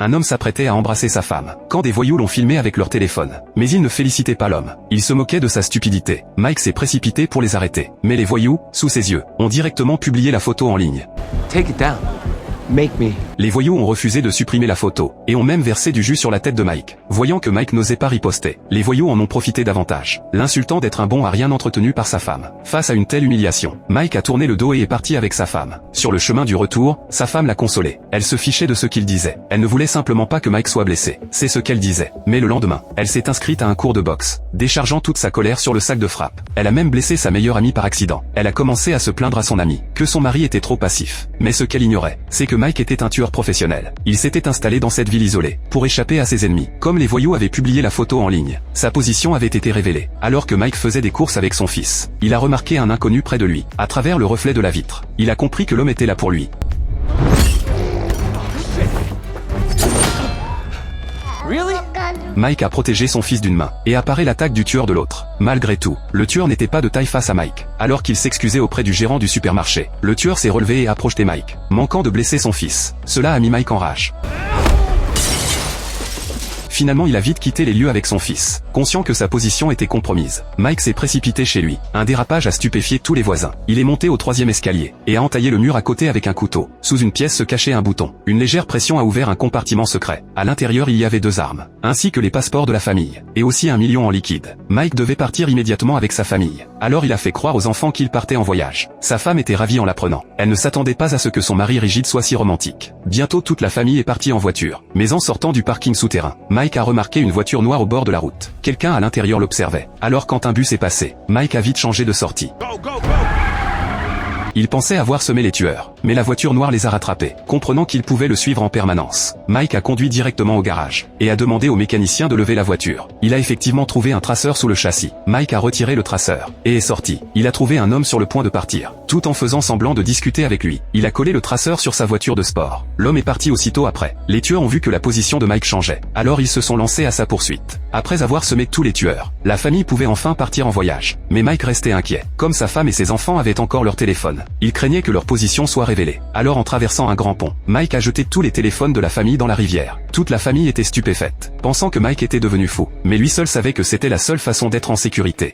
un homme s'apprêtait à embrasser sa femme, quand des voyous l'ont filmé avec leur téléphone. Mais ils ne félicitaient pas l'homme. Ils se moquaient de sa stupidité. Mike s'est précipité pour les arrêter. Mais les voyous, sous ses yeux, ont directement publié la photo en ligne. Take it down. Make me. Les voyous ont refusé de supprimer la photo, et ont même versé du jus sur la tête de Mike. Voyant que Mike n'osait pas riposter, les voyous en ont profité davantage, l'insultant d'être un bon à rien entretenu par sa femme. Face à une telle humiliation, Mike a tourné le dos et est parti avec sa femme. Sur le chemin du retour, sa femme l'a consolé. Elle se fichait de ce qu'il disait. Elle ne voulait simplement pas que Mike soit blessé. C'est ce qu'elle disait. Mais le lendemain, elle s'est inscrite à un cours de boxe, déchargeant toute sa colère sur le sac de frappe. Elle a même blessé sa meilleure amie par accident. Elle a commencé à se plaindre à son ami, que son mari était trop passif. Mais ce qu'elle ignorait, c'est que Mike était un tueur professionnel. Il s'était installé dans cette ville isolée, pour échapper à ses ennemis. Comme les voyous avaient publié la photo en ligne, sa position avait été révélée. Alors que Mike faisait des courses avec son fils, il a remarqué un inconnu près de lui, à travers le reflet de la vitre. Il a compris que l'homme était là pour lui. Really? Mike a protégé son fils d'une main, et apparaît l'attaque du tueur de l'autre. Malgré tout, le tueur n'était pas de taille face à Mike. Alors qu'il s'excusait auprès du gérant du supermarché, le tueur s'est relevé et a projeté Mike, manquant de blesser son fils. Cela a mis Mike en rage. Finalement il a vite quitté les lieux avec son fils, conscient que sa position était compromise. Mike s'est précipité chez lui. Un dérapage a stupéfié tous les voisins. Il est monté au 3e escalier, et a entaillé le mur à côté avec un couteau. Sous une pièce se cachait un bouton. Une légère pression a ouvert un compartiment secret. À l'intérieur il y avait 2 armes, ainsi que les passeports de la famille, et aussi 1 million en liquide. Mike devait partir immédiatement avec sa famille. Alors il a fait croire aux enfants qu'il partait en voyage. Sa femme était ravie en l'apprenant. Elle ne s'attendait pas à ce que son mari rigide soit si romantique. Bientôt toute la famille est partie en voiture. Mais en sortant du parking souterrain, Mike a remarqué une voiture noire au bord de la route. Quelqu'un à l'intérieur l'observait. Alors quand un bus est passé, Mike a vite changé de sortie. Il pensait avoir semé les tueurs, mais la voiture noire les a rattrapés, comprenant qu'ils pouvaient le suivre en permanence. Mike a conduit directement au garage, et a demandé au mécanicien de lever la voiture. Il a effectivement trouvé un traceur sous le châssis. Mike a retiré le traceur, et est sorti. Il a trouvé un homme sur le point de partir, tout en faisant semblant de discuter avec lui. Il a collé le traceur sur sa voiture de sport. L'homme est parti aussitôt après. Les tueurs ont vu que la position de Mike changeait, alors ils se sont lancés à sa poursuite. Après avoir semé tous les tueurs, la famille pouvait enfin partir en voyage. Mais Mike restait inquiet, comme sa femme et ses enfants avaient encore leur téléphone. Il craignait que leur position soit révélée. Alors en traversant un grand pont, Mike a jeté tous les téléphones de la famille dans la rivière. Toute la famille était stupéfaite, pensant que Mike était devenu fou. Mais lui seul savait que c'était la seule façon d'être en sécurité.